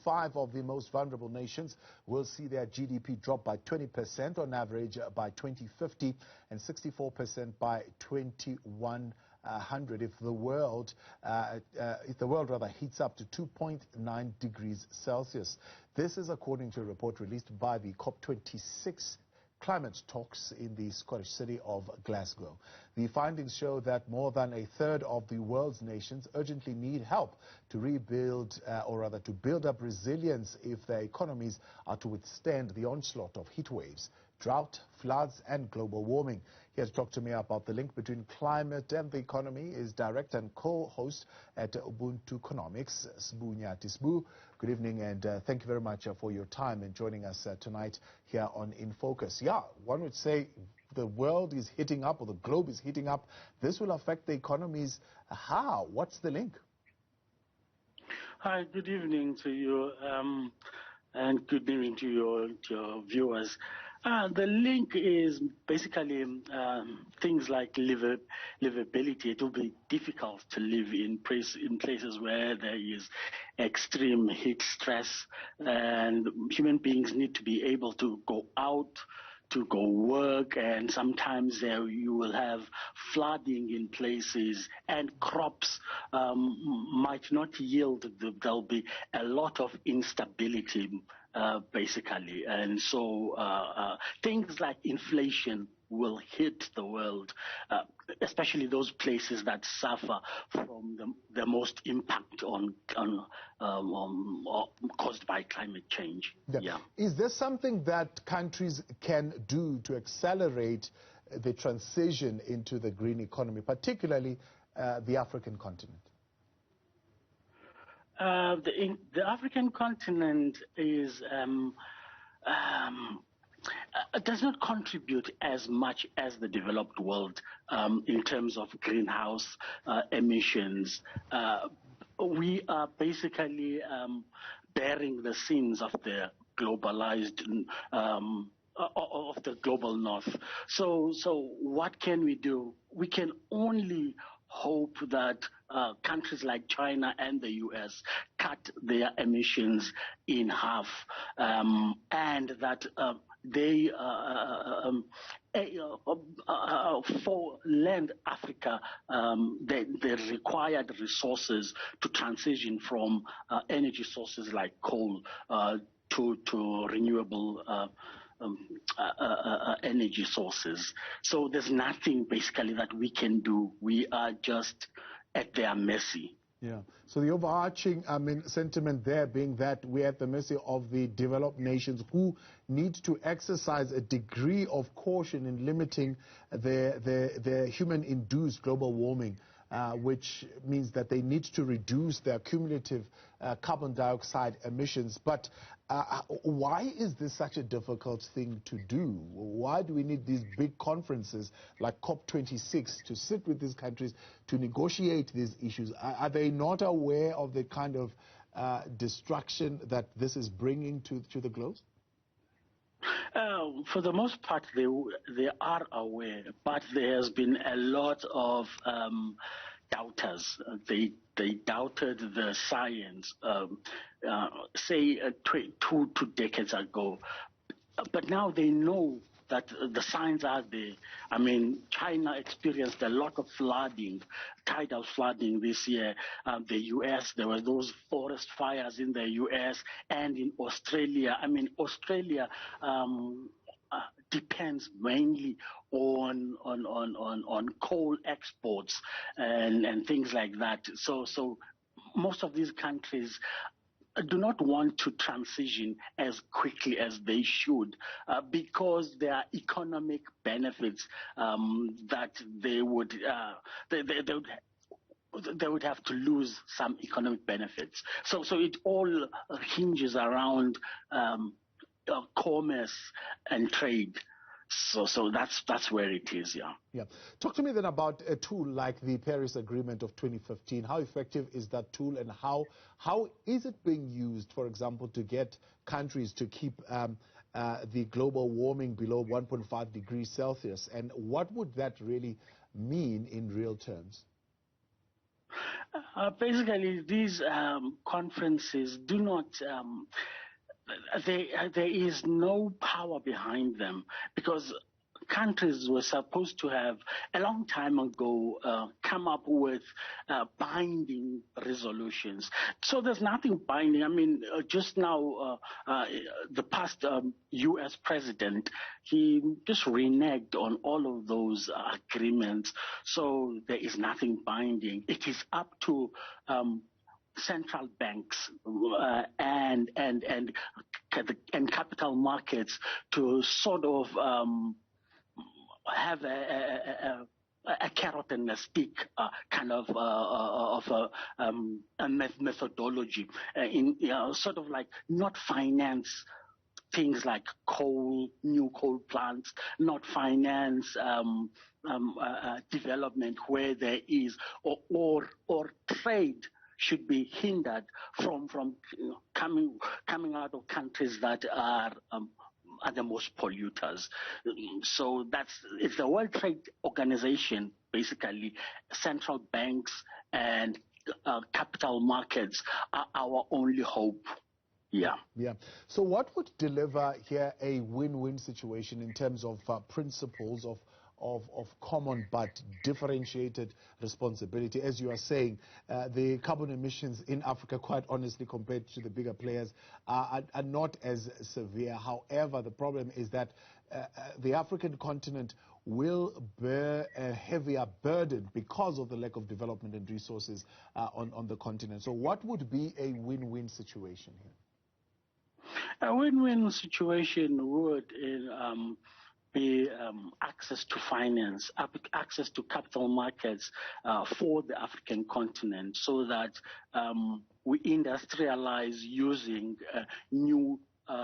5 of the most vulnerable nations will see their GDP drop by 20% on average by 2050 and 64% by 2100 if the world rather heats up to 2.9 degrees Celsius. This is according to a report released by the COP26 climate talks in the Scottish city of Glasgow. The findings show that more than a third of the world's nations urgently need help to rebuild, or rather to build up resilience if their economies are to withstand the onslaught of heat waves, drought, floods and global warming. Here to talk to me about the link between climate and the economy is director and co-host at Ubuntunomics, Sbu Nyathi. Sbu, good evening and thank you very much for your time and joining us tonight here on In Focus. Yeah, one would say the world is heating up, or the globe is heating up. This will affect the economies. How? What's the link? Hi, good evening to you and good evening to your viewers. The link is basically things like livability. It will be difficult to live in places where there is extreme heat stress, and human beings need to be able to go out, to go work, and sometimes you will have flooding in places, and crops might not yield. There'll be a lot of instability, basically, and so things like inflation will hit the world, especially those places that suffer from the most impact caused by climate change. Yeah. Is there something that countries can do to accelerate the transition into the green economy, particularly the African continent? The African continent does not contribute as much as the developed world in terms of greenhouse emissions. We are basically bearing the sins of the globalized of the global north. So what can we do? We can only hope that countries like China and the US cut their emissions in half, and that they lend Africa the required resources to transition from energy sources like coal to renewable energy sources. So there's nothing basically that we can do. We are just at their mercy. Yeah. So the overarching, sentiment there being that we're at the mercy of the developed nations who need to exercise a degree of caution in limiting the human-induced global warming, which means that they need to reduce their cumulative carbon dioxide emissions. But why is this such a difficult thing to do? Why do we need these big conferences like COP26 to sit with these countries to negotiate these issues? Are they not aware of the kind of destruction that this is bringing to the globe? For the most part, they are aware, but there has been a lot of doubters. They doubted the science, say 2 decades ago, but now they know that the signs are there. I mean, China experienced a lot of flooding, tidal flooding this year. The U.S., there were those forest fires in the U.S. and in Australia. I mean, Australia depends mainly on coal exports and things like that. So most of these countries do not want to transition as quickly as they should because there are economic benefits that they would have to lose some economic benefits. So it all hinges around commerce and trade. So that's where it is, yeah. Yeah. Talk to me then about a tool like the Paris Agreement of 2015. How effective is that tool, and how is it being used, for example, to get countries to keep the global warming below 1.5 degrees Celsius? And what would that really mean in real terms? Basically, these conferences do not. There is no power behind them because countries were supposed to have a long time ago come up with binding resolutions. So there's nothing binding. I mean, just now, the past U.S. president, he just reneged on all of those agreements. So there is nothing binding. It is up to central banks and capital markets to sort of have a carrot and a stick kind of a methodology in sort of like not finance things like new coal plants, not finance development where there is or trade should be hindered from coming out of countries that are the most polluters. So it's the World Trade Organization, basically. Central banks and capital markets are our only hope. Yeah. So what would deliver here a win-win situation in terms of principles of common but differentiated responsibility? As you are saying, the carbon emissions in Africa, quite honestly, compared to the bigger players, are not as severe. However, the problem is that the African continent will bear a heavier burden because of the lack of development and resources on the continent. So what would be a win-win situation here? A win-win situation would be access to finance, access to capital markets for the African continent, so that we industrialize using new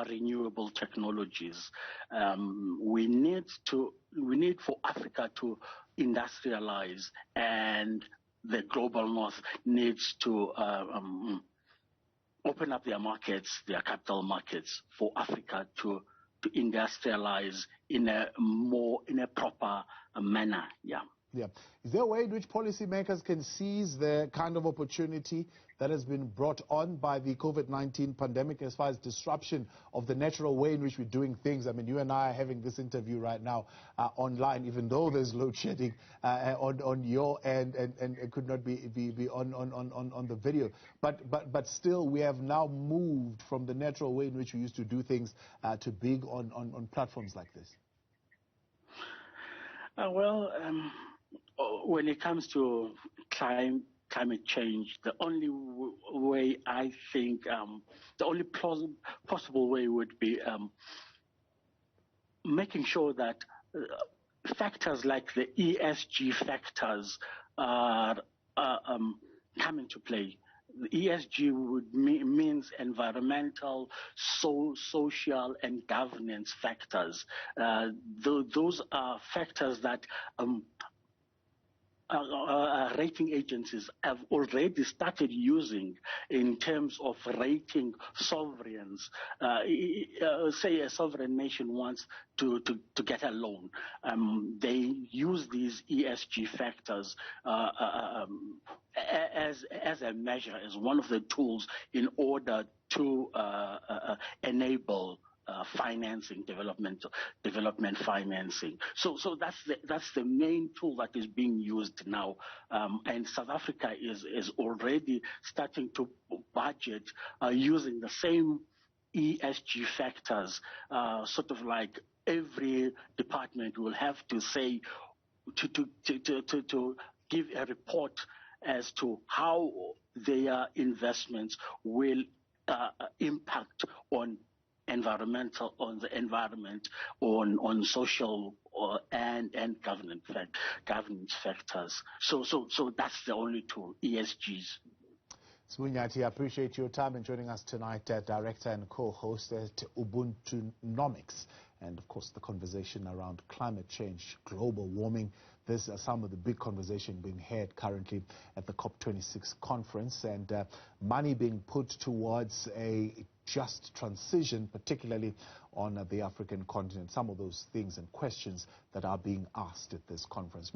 renewable technologies. We need for Africa to industrialize, and the global north needs to open up their markets, their capital markets, for Africa to industrialize in a proper manner. Yeah. Is there a way in which policymakers can seize the kind of opportunity that has been brought on by the COVID-19 pandemic as far as disruption of the natural way in which we're doing things? I mean, you and I are having this interview right now online, even though there's load shedding on your end and it could not be on the video. But still, we have now moved from the natural way in which we used to do things to big on platforms like this. When it comes to climate change, the only way I think, the only possible way would be making sure that factors like the ESG factors are come into play. The ESG means environmental, social, and governance factors. Those are factors that rating agencies have already started using in terms of rating sovereigns. Say a sovereign nation wants to get a loan. They use these ESG factors as a measure, as one of the tools in order to enable financing, development financing. So that's the main tool that is being used now, and South Africa is already starting to budget using the same ESG factors. Sort of like every department will have to say to give a report as to how their investments will impact on the environment, on social and governance factors. So that's the only tool, ESGs. Sbu Nyathi, I appreciate your time and joining us tonight, director and co-host at Ubuntunomics, and of course the conversation around climate change, global warming. These are some of the big conversations being had currently at the COP26 conference, and money being put towards a just transition, particularly on the African continent. Some of those things and questions that are being asked at this conference.